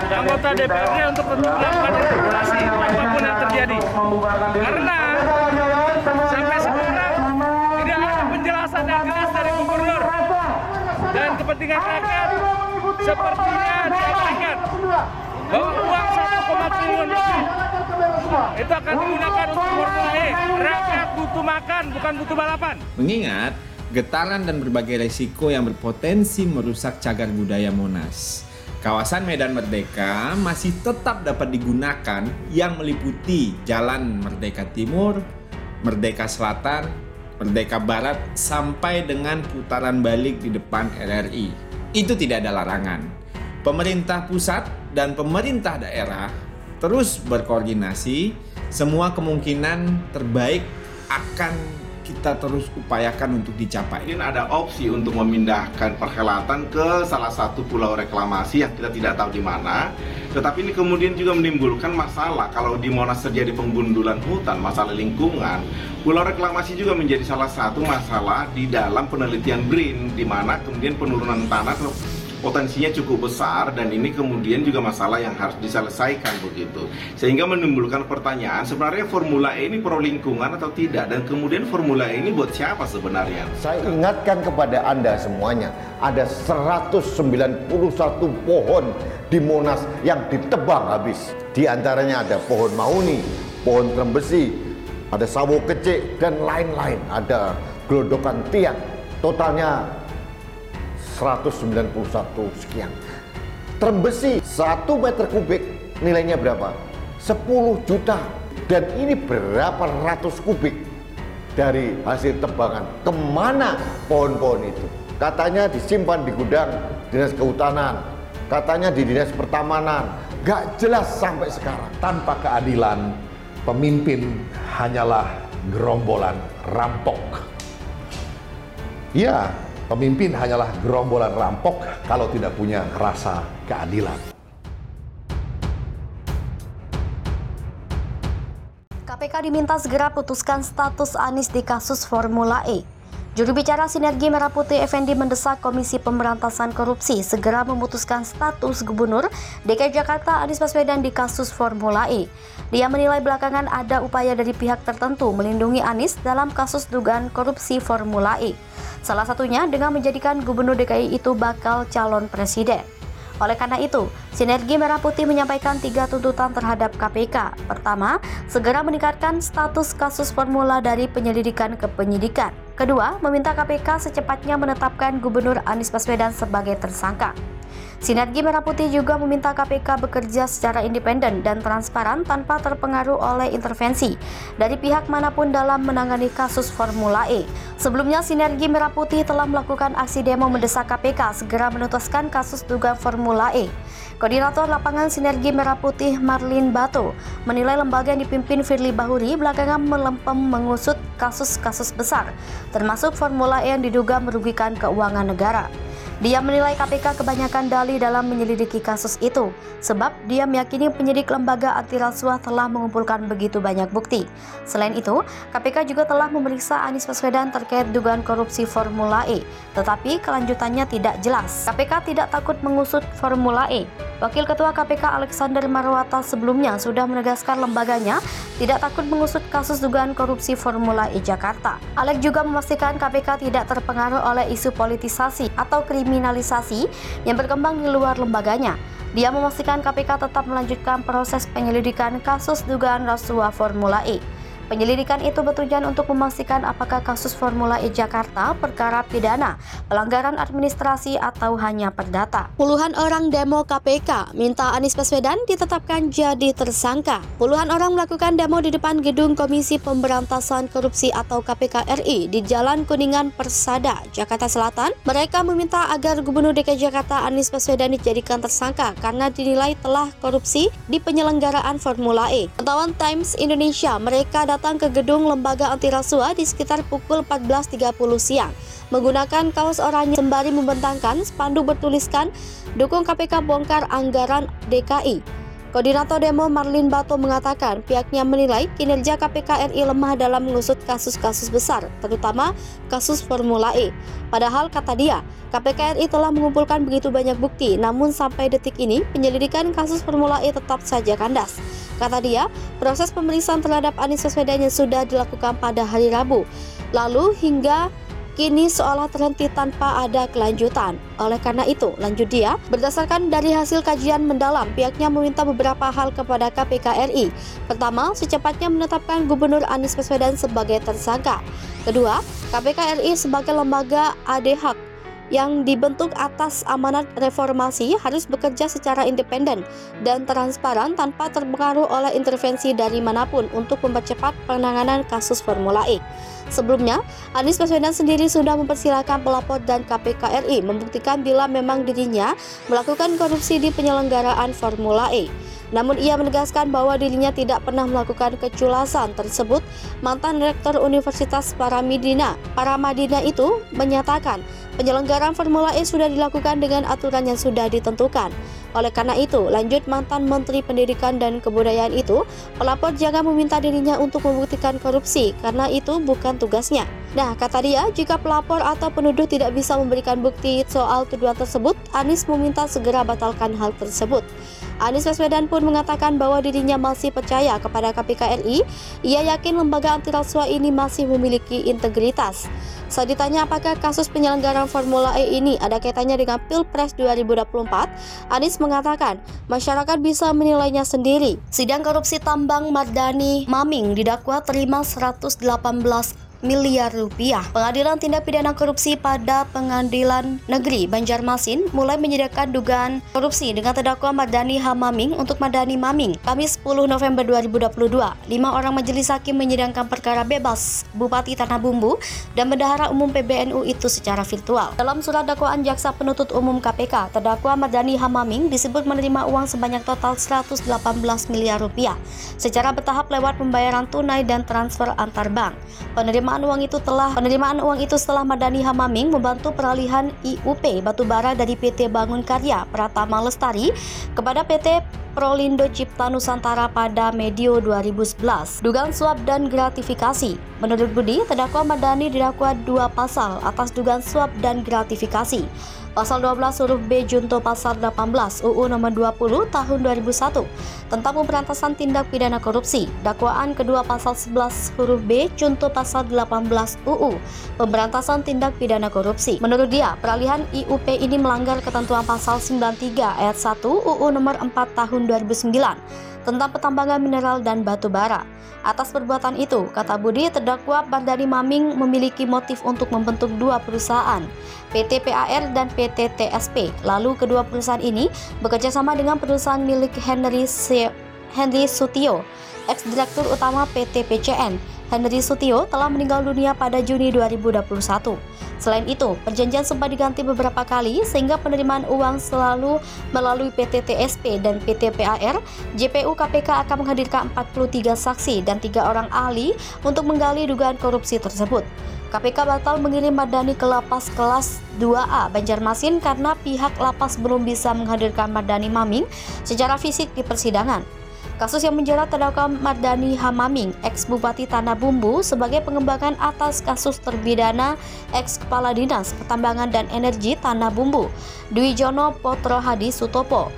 anggota DPRD untuk melakukan interpelasi apapun yang terjadi. Karena sampai sekarang tidak ada penjelasan yang jelas dari gubernur dan kepentingan rakyat sepertinya diabaikan bahwa uang 1,1 triliun lebih itu akan digunakan untuk Formula E. Rakyat butuh makan, bukan butuh balapan. Mengingat getaran dan berbagai resiko yang berpotensi merusak cagar budaya Monas, kawasan Medan Merdeka masih tetap dapat digunakan yang meliputi Jalan Merdeka Timur, Merdeka Selatan, Merdeka Barat sampai dengan putaran balik di depan RRI. Itu tidak ada larangan. Pemerintah pusat dan pemerintah daerah terus berkoordinasi. Semua kemungkinan terbaik akan kita terus upayakan untuk dicapai. Mungkin ada opsi untuk memindahkan perhelatan ke salah satu pulau reklamasi yang kita tidak tahu di mana. Tetapi ini kemudian juga menimbulkan masalah kalau di Monas terjadi penggundulan hutan, masalah lingkungan. Pulau reklamasi juga menjadi salah satu masalah di dalam penelitian BRIN, di mana kemudian penurunan tanah potensinya cukup besar, dan ini kemudian juga masalah yang harus diselesaikan begitu. Sehingga menimbulkan pertanyaan, sebenarnya Formula E ini pro lingkungan atau tidak, dan kemudian Formula E ini buat siapa sebenarnya? Saya ingatkan kepada Anda semuanya, ada 191 pohon di Monas yang ditebang habis. Di antaranya ada pohon mauni, pohon trembesi, ada sawo kecik, dan lain-lain. Ada gelodokan tiang, totalnya 191 sekian. Trembesi 1 meter kubik nilainya berapa? 10 juta. Dan ini berapa ratus kubik dari hasil tebangan. Kemana pohon-pohon itu? Katanya disimpan di gudang dinas kehutanan, katanya di dinas pertamanan. Gak jelas sampai sekarang. Tanpa keadilan, pemimpin hanyalah gerombolan rampok. Ya, pemimpin hanyalah gerombolan rampok kalau tidak punya rasa keadilan. KPK diminta segera putuskan status Anies di kasus Formula E. Juru bicara Sinergi Merah Putih Effendi mendesak Komisi Pemberantasan Korupsi segera memutuskan status Gubernur DKI Jakarta Anies Baswedan di kasus Formula E. Dia menilai belakangan ada upaya dari pihak tertentu melindungi Anies dalam kasus dugaan korupsi Formula E. Salah satunya dengan menjadikan Gubernur DKI itu bakal calon presiden. Oleh karena itu, Sinergi Merah Putih menyampaikan 3 tuntutan terhadap KPK. Pertama, segera meningkatkan status kasus Formula dari penyelidikan ke penyidikan. Kedua, meminta KPK secepatnya menetapkan Gubernur Anies Baswedan sebagai tersangka. Sinergi Merah Putih juga meminta KPK bekerja secara independen dan transparan tanpa terpengaruh oleh intervensi dari pihak manapun dalam menangani kasus Formula E. Sebelumnya, Sinergi Merah Putih telah melakukan aksi demo mendesak KPK segera menuntaskan kasus dugaan Formula E. Koordinator lapangan Sinergi Merah Putih Marlin Bato menilai lembaga yang dipimpin Firly Bahuri belakangan melempem mengusut kasus-kasus besar, termasuk Formula E yang diduga merugikan keuangan negara. Dia menilai KPK kebanyakan dalih dalam menyelidiki kasus itu, sebab dia meyakini penyidik lembaga anti rasuah telah mengumpulkan begitu banyak bukti. Selain itu, KPK juga telah memeriksa Anies Baswedan terkait dugaan korupsi Formula E, tetapi kelanjutannya tidak jelas. KPK tidak takut mengusut Formula E. Wakil Ketua KPK Alexander Marwata sebelumnya sudah menegaskan lembaganya tidak takut mengusut kasus dugaan korupsi Formula E Jakarta. Alex juga memastikan KPK tidak terpengaruh oleh isu politisasi atau kriminalisasi yang berkembang di luar lembaganya. Dia memastikan KPK tetap melanjutkan proses penyelidikan kasus dugaan rasuah Formula E. Penyelidikan itu bertujuan untuk memastikan apakah kasus Formula E Jakarta perkara pidana, pelanggaran administrasi atau hanya perdata. Puluhan orang demo KPK minta Anies Baswedan ditetapkan jadi tersangka. Puluhan orang melakukan demo di depan gedung Komisi Pemberantasan Korupsi atau KPK RI di Jalan Kuningan Persada, Jakarta Selatan. Mereka meminta agar Gubernur DKI Jakarta Anies Baswedan dijadikan tersangka karena dinilai telah korupsi di penyelenggaraan Formula E. Pantauan Times Indonesia, mereka datang ke gedung lembaga anti rasuah di sekitar pukul 14.30 siang menggunakan kaos oranye sembari membentangkan spanduk bertuliskan "Dukung KPK bongkar anggaran DKI". Koordinator Demo Marlin Bato mengatakan pihaknya menilai kinerja KPK RI lemah dalam mengusut kasus-kasus besar, terutama kasus Formula E. Padahal, kata dia, KPK RI telah mengumpulkan begitu banyak bukti, namun sampai detik ini penyelidikan kasus Formula E tetap saja kandas. Kata dia, proses pemeriksaan terhadap Anies Baswedan yang sudah dilakukan pada hari Rabu lalu hingga kini seolah terhenti tanpa ada kelanjutan. Oleh karena itu, lanjut dia, berdasarkan dari hasil kajian mendalam, pihaknya meminta beberapa hal kepada KPK RI. Pertama, secepatnya menetapkan Gubernur Anies Baswedan sebagai tersangka. Kedua, KPK RI sebagai lembaga ad hoc yang dibentuk atas amanat reformasi harus bekerja secara independen dan transparan tanpa terpengaruh oleh intervensi dari manapun untuk mempercepat penanganan kasus Formula E. Sebelumnya, Anies Baswedan sendiri sudah mempersilahkan pelapor dan KPK RI membuktikan bila memang dirinya melakukan korupsi di penyelenggaraan Formula E. Namun ia menegaskan bahwa dirinya tidak pernah melakukan keculasan tersebut. Mantan Rektor Universitas Paramadina itu menyatakan penyelenggaraan Formula E sudah dilakukan dengan aturan yang sudah ditentukan. Oleh karena itu, lanjut mantan Menteri Pendidikan dan Kebudayaan itu, pelapor jangan meminta dirinya untuk membuktikan korupsi karena itu bukan tugasnya. Nah, kata dia, jika pelapor atau penuduh tidak bisa memberikan bukti soal tuduhan tersebut, Anies meminta segera batalkan hal tersebut. Anies Baswedan pun mengatakan bahwa dirinya masih percaya kepada KPK RI. Ia yakin lembaga anti rasuah ini masih memiliki integritas. Saat ditanya apakah kasus penyelenggaraan Formula E ini ada kaitannya dengan Pilpres 2024, Anies mengatakan masyarakat bisa menilainya sendiri. Sidang korupsi tambang Mardani Maming didakwa terima 118 miliar rupiah. Pengadilan Tindak Pidana Korupsi pada Pengadilan Negeri Banjarmasin mulai menyidangkan dugaan korupsi dengan terdakwa Mardani H. Maming untuk Mardani Maming. Kamis 10 November 2022, 5 orang majelis hakim menyidangkan perkara bebas Bupati Tanah Bumbu dan Bendahara Umum PBNU itu secara virtual. Dalam surat dakwaan Jaksa Penuntut Umum KPK, terdakwa Mardani H. Maming disebut menerima uang sebanyak total 118 miliar rupiah secara bertahap lewat pembayaran tunai dan transfer antar bank. Penerimaan uang itu setelah Mardani H. Maming membantu peralihan IUP batubara dari PT Bangun Karya Pratama Lestari kepada PT Prolindo Cipta Nusantara pada medio 2011. Dugaan suap dan gratifikasi. Menurut Budi, terdakwa Mardani didakwa 2 pasal atas dugaan suap dan gratifikasi. Pasal 12 huruf B junto pasal 18 UU nomor 20 tahun 2001 tentang pemberantasan tindak pidana korupsi. Dakwaan kedua pasal 11 huruf B junto pasal 18 UU pemberantasan tindak pidana korupsi. Menurut dia, peralihan IUP ini melanggar ketentuan pasal 93 ayat 1 UU nomor 4 tahun 2009 tentang pertambangan mineral dan batu bara. Atas perbuatan itu, kata Budi, terdakwa Mardani Maming memiliki motif untuk membentuk 2 perusahaan, PT PAR dan PT TSP. Lalu kedua perusahaan ini bekerja sama dengan perusahaan milik Henry Sutio, ex-direktur utama PT PCN. Henry Sutio telah meninggal dunia pada Juni 2021. Selain itu, perjanjian sempat diganti beberapa kali sehingga penerimaan uang selalu melalui PT TSP dan PT PAR. JPU KPK akan menghadirkan 43 saksi dan 3 orang ahli untuk menggali dugaan korupsi tersebut. KPK batal mengirim Mardani ke lapas kelas 2A Banjarmasin karena pihak lapas belum bisa menghadirkan Mardani Maming secara fisik di persidangan. Kasus yang menjerat terdakwa Mardani H. Maming, ex-Bupati Tanah Bumbu, sebagai pengembangan atas kasus terpidana ex-Kepala Dinas Pertambangan dan Energi Tanah Bumbu, Dwi Jono Potro Hadi Sutopo.